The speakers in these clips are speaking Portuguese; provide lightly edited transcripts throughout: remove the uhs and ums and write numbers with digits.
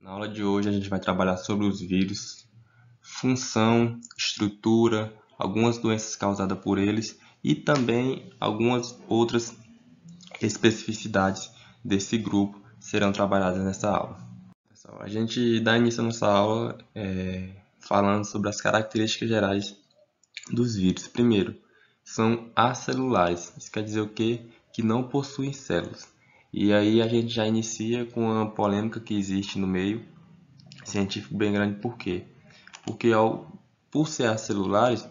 Na aula de hoje a gente vai trabalhar sobre os vírus, função, estrutura, algumas doenças causadas por eles e também algumas outras especificidades desse grupo serão trabalhadas nessa aula. Pessoal, a gente dá início a nossa aula falando sobre as características gerais dos vírus. Primeiro, são acelulares. Isso quer dizer o quê? Que não possuem células. E aí a gente já inicia com uma polêmica que existe no meio científico bem grande. Por quê? Porque por ser acelulares,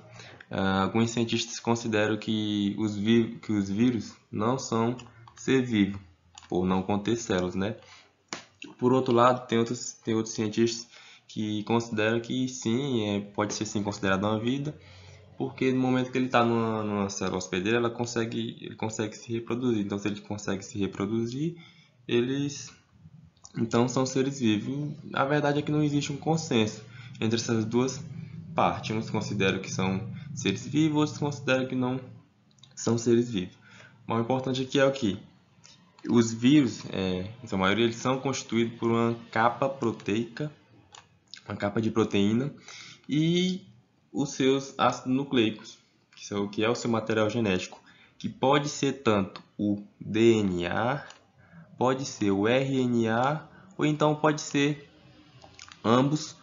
alguns cientistas consideram que os vírus não são ser vivo, por não conter células, né? Por outro lado, tem outros cientistas que consideram que sim, pode ser sim considerado uma vida, porque no momento que ele está numa célula hospedeira, ele consegue se reproduzir. Então, se ele consegue se reproduzir, eles então são seres vivos. A verdade é que não existe um consenso entre essas duas partes. Uns consideram que são seres vivos, outros consideram que não são seres vivos. Mas o importante aqui é o que? Os vírus, em sua maioria, eles são constituídos por uma capa proteica, uma capa de proteína, e os seus ácidos nucleicos, que é o seu material genético, que pode ser tanto o DNA, pode ser o RNA, ou então pode ser ambos,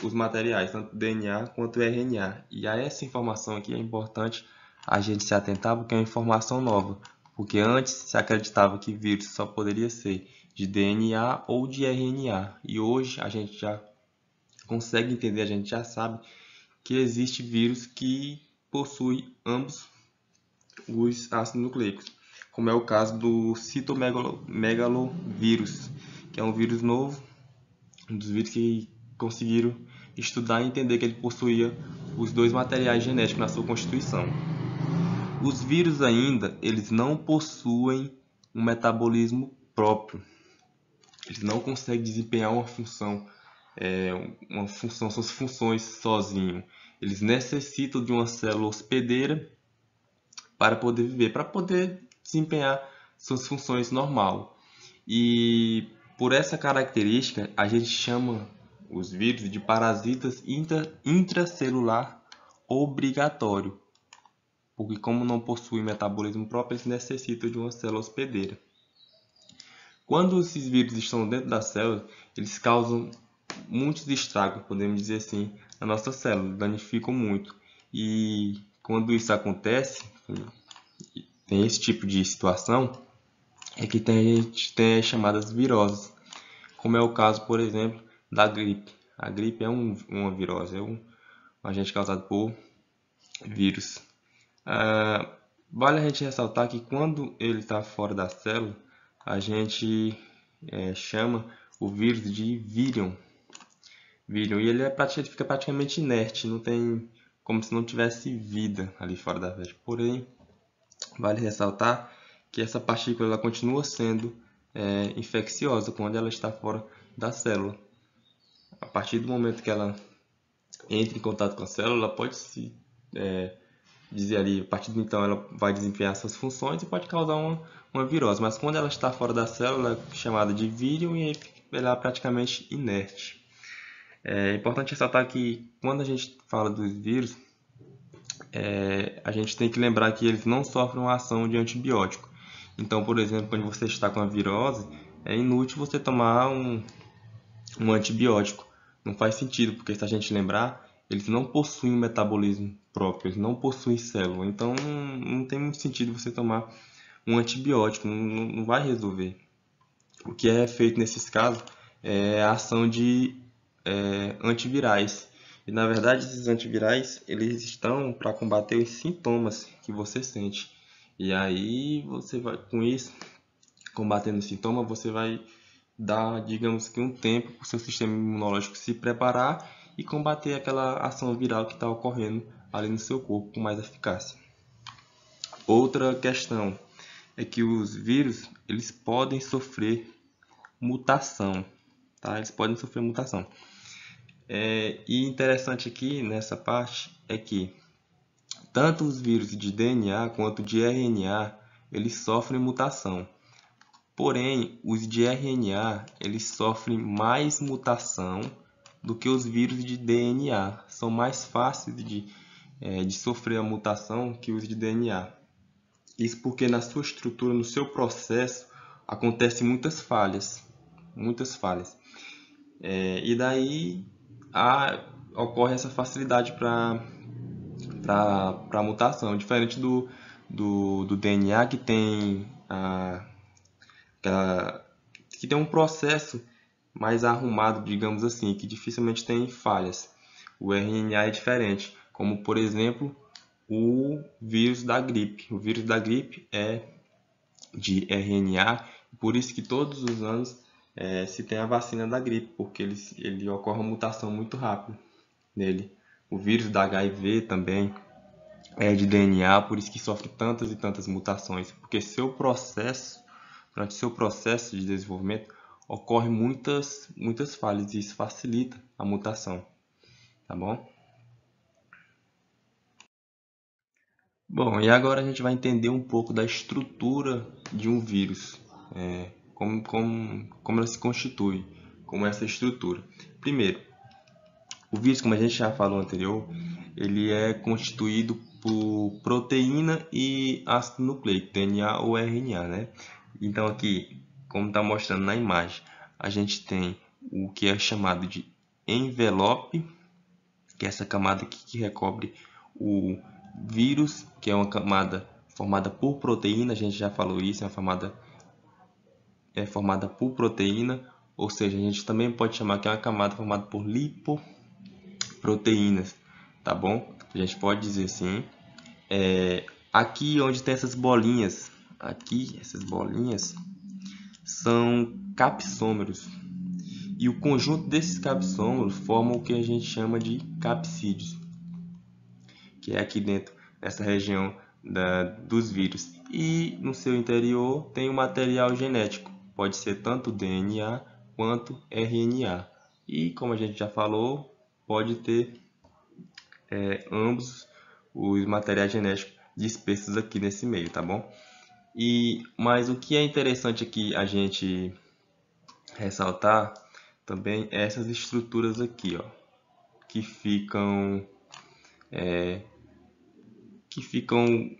os materiais, tanto o DNA quanto o RNA. E a essa informação aqui é importante a gente se atentar, porque é uma informação nova. Porque antes se acreditava que vírus só poderia ser de DNA ou de RNA. E hoje a gente já consegue entender, a gente já sabe que existe vírus que possui ambos os ácidos nucleicos, como é o caso do citomegalovírus, que é um vírus novo, um dos vírus que conseguiram estudar e entender que ele possuía os dois materiais genéticos na sua constituição. Os vírus ainda, eles não possuem um metabolismo próprio. Eles não conseguem desempenhar suas funções sozinho. Eles necessitam de uma célula hospedeira para poder viver, para poder desempenhar suas funções normal. E por essa característica, a gente chama os vírus de parasitas intracelular obrigatório, porque como não possuem metabolismo próprio, eles necessitam de uma célula hospedeira. Quando esses vírus estão dentro da célula, eles causam muitos estragos, podemos dizer assim, na nossa célula, danificam muito. E quando isso acontece, tem esse tipo de situação, é que tem as chamadas viroses, como é o caso, por exemplo, da gripe. A gripe é uma virose, é um agente causado por vírus. Vale a gente ressaltar que quando ele está fora da célula, a gente chama o vírus de vírion. E ele fica praticamente inerte, não tem como se não tivesse vida ali fora da célula. Porém, vale ressaltar que essa partícula ela continua sendo infecciosa quando ela está fora da célula. A partir do momento que ela entra em contato com a célula, ela pode se dizer ali, a partir de então ela vai desempenhar suas funções e pode causar uma virose. Mas quando ela está fora da célula, é chamada de vírion e ela é praticamente inerte. É importante ressaltar que quando a gente fala dos vírus, a gente tem que lembrar que eles não sofrem uma ação de antibiótico. Então, por exemplo, quando você está com a virose, é inútil você tomar um antibiótico. Não faz sentido, porque se a gente lembrar, eles não possuem um metabolismo próprio, eles não possuem célula. Então, não tem muito sentido você tomar um antibiótico, não vai resolver. O que é feito nesses casos é a ação de antivirais. E na verdade, esses antivirais eles estão para combater os sintomas que você sente. E aí você vai com isso, combatendo o sintoma, você vai dar, digamos que um tempo para o seu sistema imunológico se preparar e combater aquela ação viral que está ocorrendo ali no seu corpo com mais eficácia. Outra questão é que os vírus eles podem sofrer mutação, tá? Eles podem sofrer mutação. E interessante aqui nessa parte é que tanto os vírus de DNA quanto de RNA eles sofrem mutação. Porém, os de RNA eles sofrem mais mutação do que os vírus de DNA. São mais fáceis de sofrer a mutação que os de DNA. Isso porque na sua estrutura, no seu processo, acontecem muitas falhas. Muitas falhas. E daí ocorre essa facilidade para a mutação. Diferente do DNA que tem que tem um processo mais arrumado, digamos assim, que dificilmente tem falhas. O RNA é diferente, como por exemplo o vírus da gripe. O vírus da gripe é de RNA, por isso que todos os anos se tem a vacina da gripe, porque ele ocorre uma mutação muito rápida nele. O vírus da HIV também é de DNA, por isso que sofre tantas e tantas mutações, porque durante seu processo de desenvolvimento, ocorre muitas falhas e isso facilita a mutação, tá bom? Bom, e agora a gente vai entender um pouco da estrutura de um vírus, como ela se constitui, como é essa estrutura. Primeiro, o vírus, como a gente já falou anterior, ele é constituído por proteína e ácido nucleico, DNA ou RNA, né? Então aqui, como está mostrando na imagem, a gente tem o que é chamado de envelope, que é essa camada aqui que recobre o vírus, que é uma camada formada por proteína, a gente já falou isso, é formada por proteína, ou seja, a gente também pode chamar que é uma camada formada por lipoproteínas, tá bom? A gente pode dizer assim. Aqui onde tem essas bolinhas, essas bolinhas são capsômeros. E o conjunto desses capsômeros forma o que a gente chama de capsídeos, que é aqui dentro, nessa região dos vírus. E no seu interior tem o material genético, pode ser tanto DNA quanto RNA. E como a gente já falou, pode ter ambos os materiais genéticos dispersos aqui nesse meio, tá bom? Mas o que é interessante aqui a gente ressaltar também é essas estruturas aqui, ó, que ficam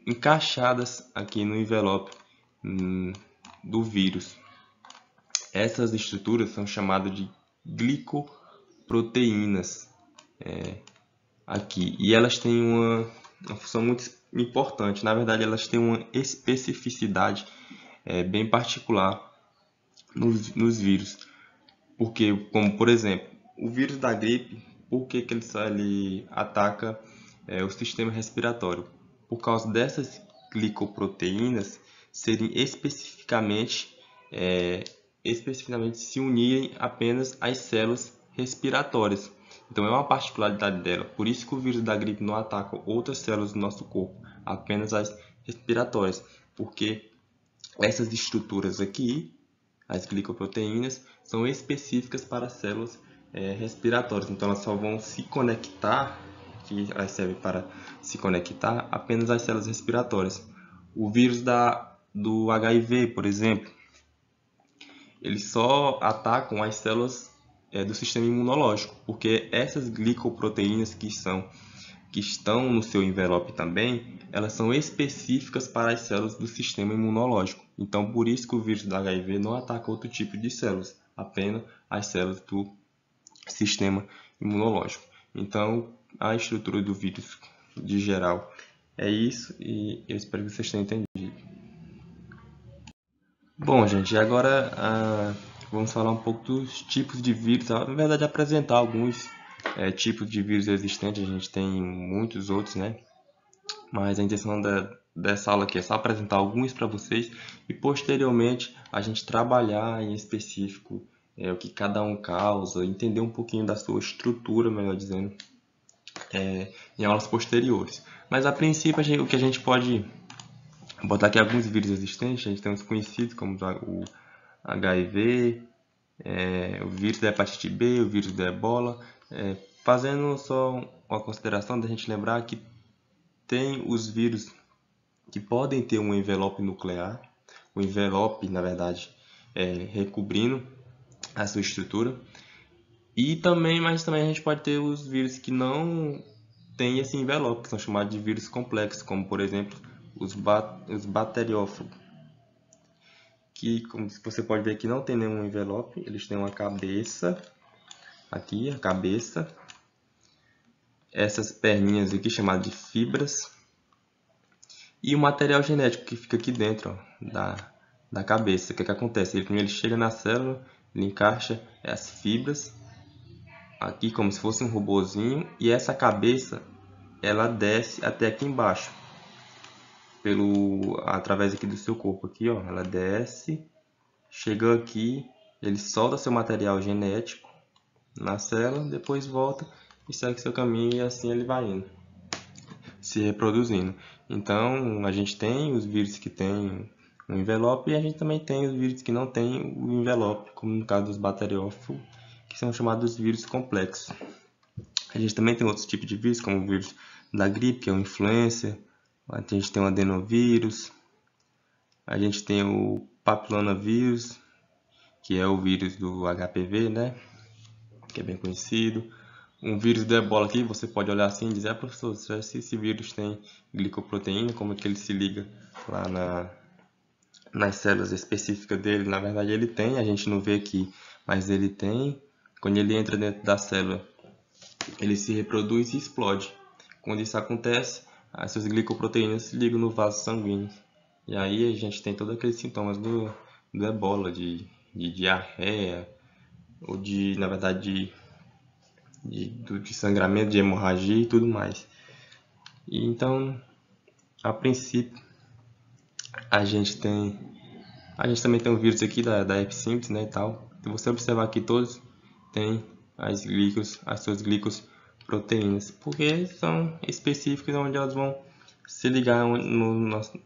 encaixadas aqui no envelope do vírus. Essas estruturas são chamadas de glicoproteínas aqui, e elas têm uma função muito importante. Na verdade, elas têm uma especificidade bem particular nos vírus. Porque, como por exemplo, o vírus da gripe, por que ele ataca o sistema respiratório? Por causa dessas glicoproteínas serem especificamente se unirem apenas às células respiratórias. Então é uma particularidade dela. Por isso que o vírus da gripe não ataca outras células do nosso corpo, apenas as respiratórias, porque essas estruturas aqui, as glicoproteínas, são específicas para as células respiratórias. Então elas só vão se conectar, que elas servem para se conectar apenas às células respiratórias. O vírus do HIV, por exemplo, eles só atacam as células do sistema imunológico, porque essas glicoproteínas que estão no seu envelope também, elas são específicas para as células do sistema imunológico. Então, por isso que o vírus do HIV não ataca outro tipo de células, apenas as células do sistema imunológico. Então, a estrutura do vírus, de geral, é isso, e eu espero que vocês tenham entendido. Bom, gente, agora vamos falar um pouco dos tipos de vírus, na verdade apresentar alguns tipos de vírus existentes, a gente tem muitos outros, né? Mas a intenção dessa aula aqui é só apresentar alguns para vocês e posteriormente a gente trabalhar em específico o que cada um causa, entender um pouquinho da sua estrutura, melhor dizendo, em aulas posteriores. Mas a princípio o que a gente pode botar aqui alguns vírus existentes, a gente tem os conhecidos como o HIV, o vírus da hepatite B, o vírus da ebola, fazendo só uma consideração da gente lembrar que tem os vírus que podem ter um envelope nuclear. O envelope, na verdade, recobrindo a sua estrutura. Mas também a gente pode ter os vírus que não têm esse envelope, que são chamados de vírus complexos, como por exemplo os bacteriófagos, que, como você pode ver aqui, não tem nenhum envelope, eles têm uma cabeça, aqui a cabeça, essas perninhas aqui chamadas de fibras, e o material genético que fica aqui dentro, ó, da cabeça. O que acontece? Primeiro ele chega na célula, ele encaixa as fibras, aqui como se fosse um robozinho, e essa cabeça ela desce até aqui embaixo, através aqui do seu corpo, aqui, ó, ela desce, chega aqui, ele solta seu material genético na célula, depois volta e segue seu caminho, e assim ele vai indo, se reproduzindo. Então a gente tem os vírus que tem um envelope, e a gente também tem os vírus que não tem o envelope, como no caso dos bacteriófagos, que são chamados vírus complexos. A gente também tem outros tipos de vírus, como o vírus da gripe, que é o influenza. A gente tem o adenovírus. A gente tem o papilonavírus, que é o vírus do HPV, né? Que é bem conhecido. Um vírus do ebola aqui, você pode olhar assim e dizer: professor, se esse vírus tem glicoproteína, como é que ele se liga lá nas células específicas dele? Na verdade ele tem, a gente não vê aqui, mas ele tem. Quando ele entra dentro da célula, ele se reproduz e explode. Quando isso acontece, as suas glicoproteínas se ligam no vaso sanguíneo. E aí a gente tem todos aqueles sintomas do ebola, de diarreia, ou na verdade, de sangramento, de hemorragia e tudo mais. E então, a princípio, a gente também tem um vírus aqui da herpes simples, né, e tal. Se você observar aqui, todos têm as suas glicoproteínas, porque são específicas, onde elas vão se ligar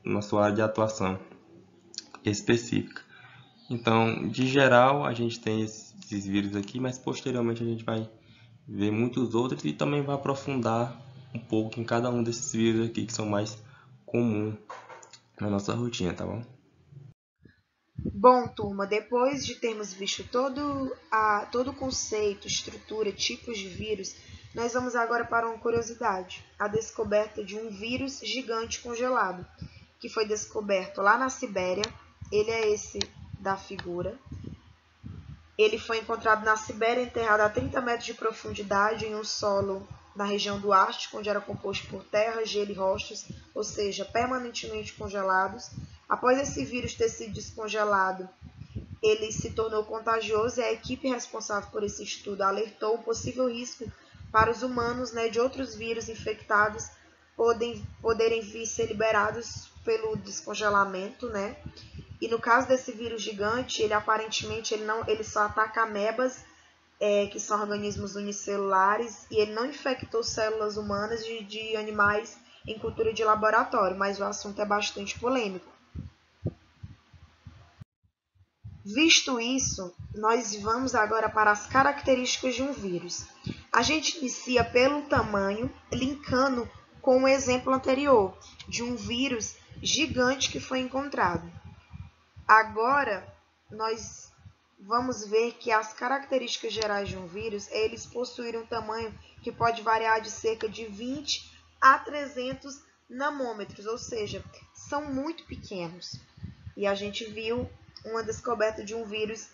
na sua área de atuação específica. Então, de geral, a gente tem esses vírus aqui, mas posteriormente a gente vai ver muitos outros e também vai aprofundar um pouco em cada um desses vírus aqui que são mais comuns na nossa rotina, tá bom? Bom, turma, depois de termos visto todo o conceito, estrutura, tipos de vírus, nós vamos agora para uma curiosidade: a descoberta de um vírus gigante congelado, que foi descoberto lá na Sibéria. Ele é esse da figura. Ele foi encontrado na Sibéria, enterrado a 30 metros de profundidade em um solo na região do Ártico, onde era composto por terra, gelo e rochas, ou seja, permanentemente congelados. Após esse vírus ter sido descongelado, ele se tornou contagioso, e a equipe responsável por esse estudo alertou o possível risco para os humanos, né, de outros vírus infectados poderem vir ser liberados pelo descongelamento, né? E no caso desse vírus gigante, ele aparentemente ele só ataca amebas, que são organismos unicelulares, e ele não infectou células humanas de animais em cultura de laboratório, mas o assunto é bastante polêmico. Visto isso, nós vamos agora para as características de um vírus. A gente inicia pelo tamanho, linkando com o exemplo anterior, de um vírus gigante que foi encontrado. Agora, nós vamos ver que as características gerais de um vírus, eles possuem um tamanho que pode variar de cerca de 20 a 300 nanômetros, ou seja, são muito pequenos. E a gente viu uma descoberta de um vírus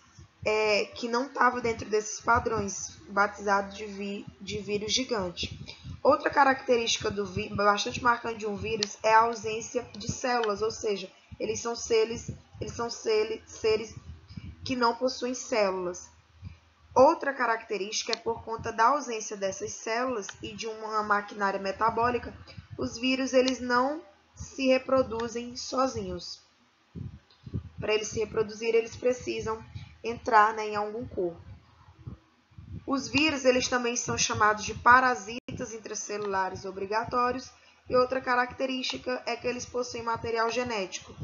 que não estava dentro desses padrões, batizado de vírus gigante. Outra característica bastante marcante de um vírus é a ausência de células, ou seja, eles são seres que não possuem células. Outra característica é por conta da ausência dessas células e de uma maquinária metabólica, os vírus eles não se reproduzem sozinhos. Para eles se reproduzir, eles precisam entrar, né, em algum corpo. Os vírus eles também são chamados de parasitas intracelulares obrigatórios, e outra característica é que eles possuem material genético,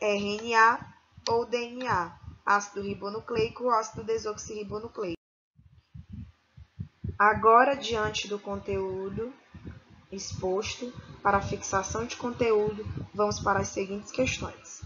RNA ou DNA, ácido ribonucleico ou ácido desoxirribonucleico. Agora, diante do conteúdo exposto, para a fixação de conteúdo, vamos para as seguintes questões.